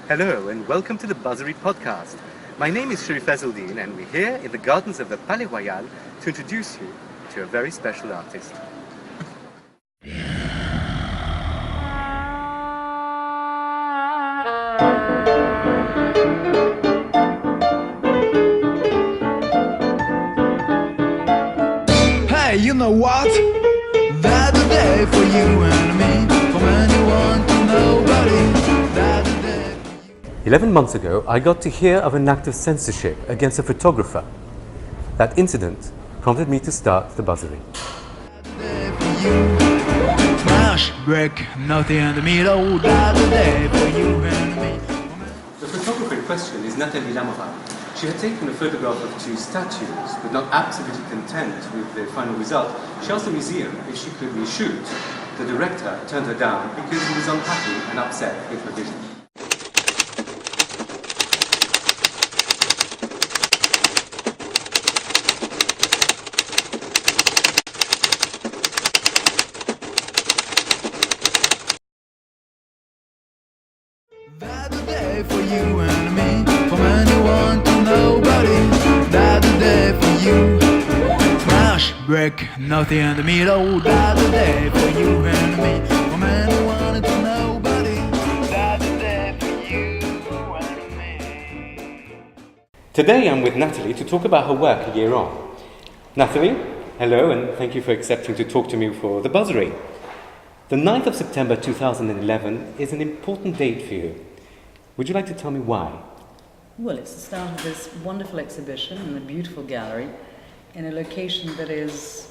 Hello and welcome to the Buzzery podcast. My name is Cherif Ezzeldin and we're here in the gardens of the Palais-Royal to introduce you to a very special artist. Hey, you know what? That's a day for you and me, from anyone to nobody. That's a day for you. 11 months ago, I got to hear of an act of censorship against a photographer. That incident prompted me to start the Buzzery. That's a day for you. Smash, break, nothing in the middle. That's a day for you and me. The photographer in question is Nathalie Lamoral. She had taken a photograph of two statues, but not absolutely content with the final result. She asked the museum if she could reshoot. The director turned her down because he was unhappy and upset with her vision. That's a day for you and me, from anyone to nobody. That's a day for you. Smash, break, nothing in the middle. That's a day for you and me, from anyone to nobody. That's a day for you and me. Today I'm with Nathalie to talk about her work a year on. Nathalie, hello and thank you for accepting to talk to me for the Buzzery. The 9th of September 2011 is an important date for you. Would you like to tell me why? Well, it's the start of this wonderful exhibition in a beautiful gallery in a location that is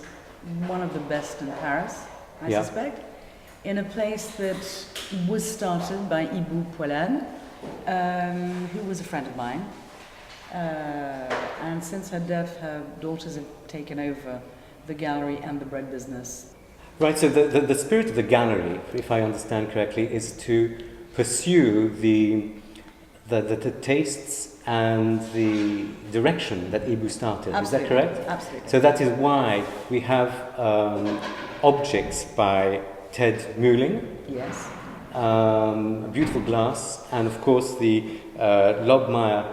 one of the best in Paris, I suspect, in a place that was started by Ibu Gallery, who was a friend of mine. And since her death, her daughters have taken over the gallery and the bread business. Right, so the spirit of the gallery, if I understand correctly, is to pursue the tastes and the direction that Ibu started. Absolutely. Is that correct? Absolutely. So that is why we have objects by Ted Muehling, Yes. a beautiful glass, and of course the Lobmeyer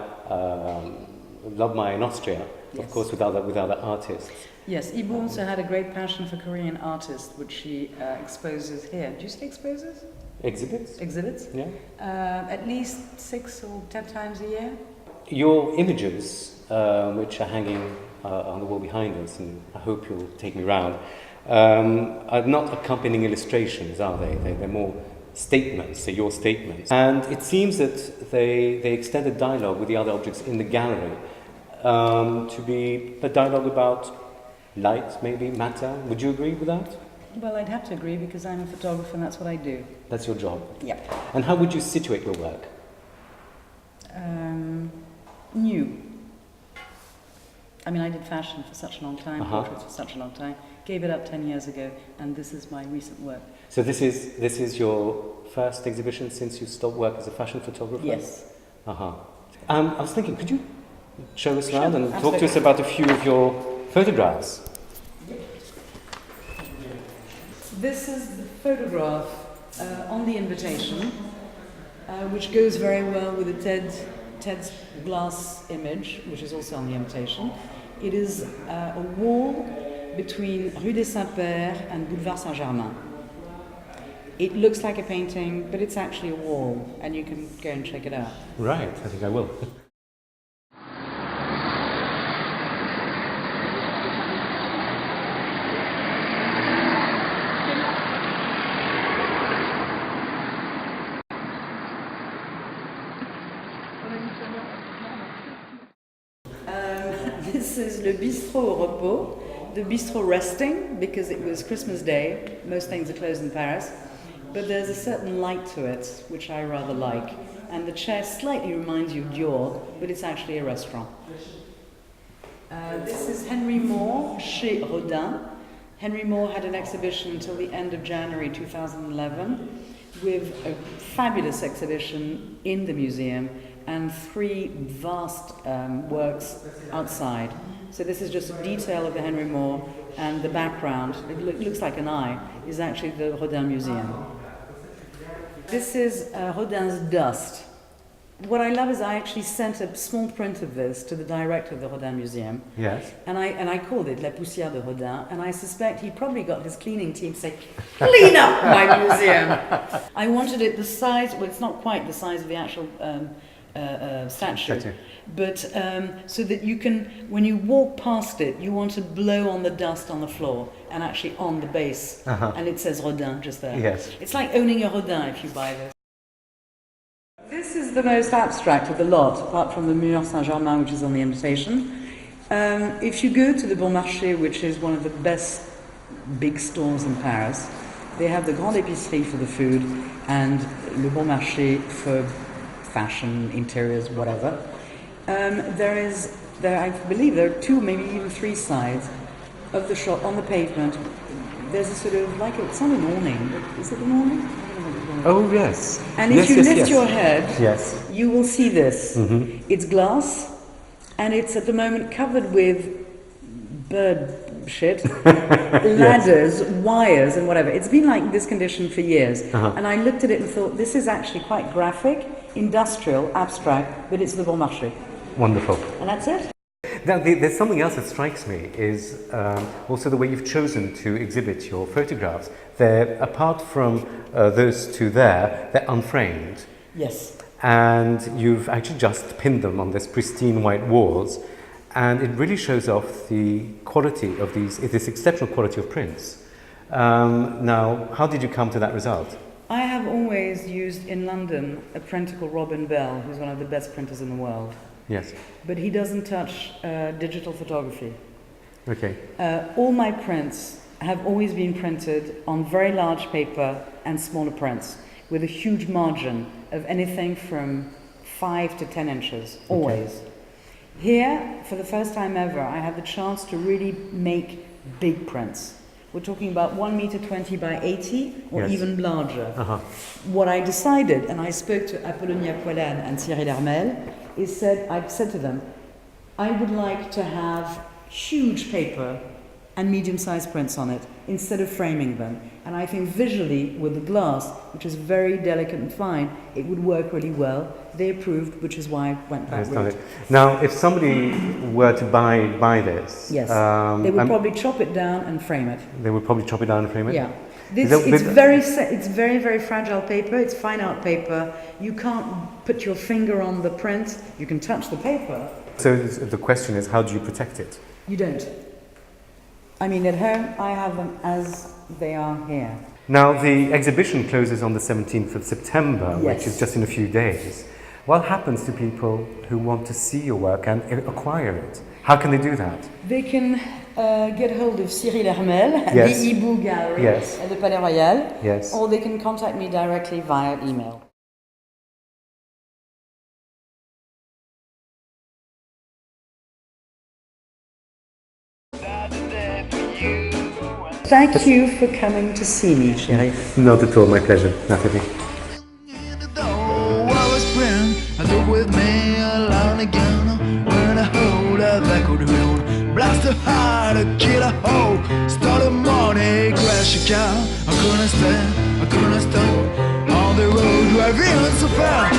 in Austria, Yes. of course with other artists. Yes, Ibu also had a great passion for Korean artists, which she exposes here. Do you say exposes? Exhibits? Exhibits? Yeah. At least 6 or 10 times a year. Your images, which are hanging on the wall behind us, and I hope you'll take me round, are not accompanying illustrations, are they? They're more statements, they're your statements. And it seems that they extended dialogue with the other objects in the gallery to be a dialogue about light, maybe, matter. Would you agree with that? Well, I'd have to agree because I'm a photographer and that's what I do. That's your job. Yeah. And how would you situate your work? New. I mean, I did fashion for such a long time, portraits for such a long time, gave it up 10 years ago, and this is my recent work. So this is your first exhibition since you stopped work as a fashion photographer? Yes. I was thinking, could you show us around and absolutely. talk to us about a few of your photographs? This is the photograph on the invitation, which goes very well with the Ted's glass image, which is also on the invitation. It is a wall between Rue des Saints-Pères and Boulevard Saint-Germain. It looks like a painting, but it's actually a wall, and you can go and check it out. Right, I think I will. This is Le Bistrot au Repos, the bistro resting, because it was Christmas Day. Most things are closed in Paris. But there's a certain light to it, which I rather like. And the chair slightly reminds you of Dior, but it's actually a restaurant. This is Henry Moore chez Rodin. Henry Moore had an exhibition until the end of January 2011 with a fabulous exhibition in the museum and 3 vast works outside. So this is just a detail of the Henry Moore, and the background, it looks like an eye, is actually the Rodin Museum. This is Rodin's Dust, what I love is I actually sent a small print of this to the director of the Rodin Museum. Yes. And I called it La Poussière de Rodin, and I suspect he probably got his cleaning team to say, clean up my museum. I wanted it the size, well, it's not quite the size of the actual statue, but so that you can, when you walk past it, you want to blow on the dust on the floor and actually on the base, and it says Rodin just there. Yes. It's like owning a Rodin if you buy this. This is the most abstract of the lot, apart from the Mur Saint-Germain, which is on the invitation. If you go to the Bon Marché, which is one of the best big stores in Paris, they have the Grande Épicerie for the food and Le Bon Marché for fashion, interiors, whatever. I believe there are 2, maybe even 3 sides of the shop on the pavement. There's a sort of, like, it's not an awning. Is it an awning? Oh, yes. And if you lift your head, yes, you will see this. It's glass, and it's at the moment covered with bird shit, ladders, wires, and whatever. It's been like this condition for years. And I looked at it and thought, this is actually quite graphic, industrial, abstract, but it's the Bon Marché. Wonderful. And that's it. Now, there's something else that strikes me is also the way you've chosen to exhibit your photographs. They're, apart from those 2 there, they're unframed. Yes. And you've actually just pinned them on this pristine white walls, and it really shows off the quality of this exceptional quality of prints. Now, how did you come to that result? I have always used in London a printer called Robin Bell, who's one of the best printers in the world. Yes. But he doesn't touch digital photography. Okay. All my prints have always been printed on very large paper and smaller prints with a huge margin of anything from 5 to 10 inches, always. Okay. Here, for the first time ever, I had the chance to really make big prints. We're talking about 1 meter 20 by 80 or even larger. What I decided, and I spoke to Apollonia Poilane and Cyril Hermel, I said to them, I would like to have huge paper and medium-sized prints on it instead of framing them. And I think visually, with the glass, which is very delicate and fine, it would work really well. They approved, which is why I went that route. Now, if somebody were to buy this... Yes, they would probably chop it down and frame it. They would probably chop it down and frame it? Yeah. It's very, very fragile paper. It's fine art paper. You can't put your finger on the print. You can touch the paper. So the question is, how do you protect it? You don't. I mean, at home, I have them as they are here. Now, the exhibition closes on the 17th of September, which is just in a few days. What happens to people who want to see your work and acquire it? How can they do that? They can get hold of Cyril Hermel at the Ibu Gallery at the Palais-Royal, or they can contact me directly via email. Thank you for coming to see me, Cherif. Not at all, my pleasure, Nathalie. I took with me alone again when I hold a backward wheel. Blast a heart, a kill a hole. Start a morning, crash a car. I couldn't stand, I couldn't stop. On the road driving so far.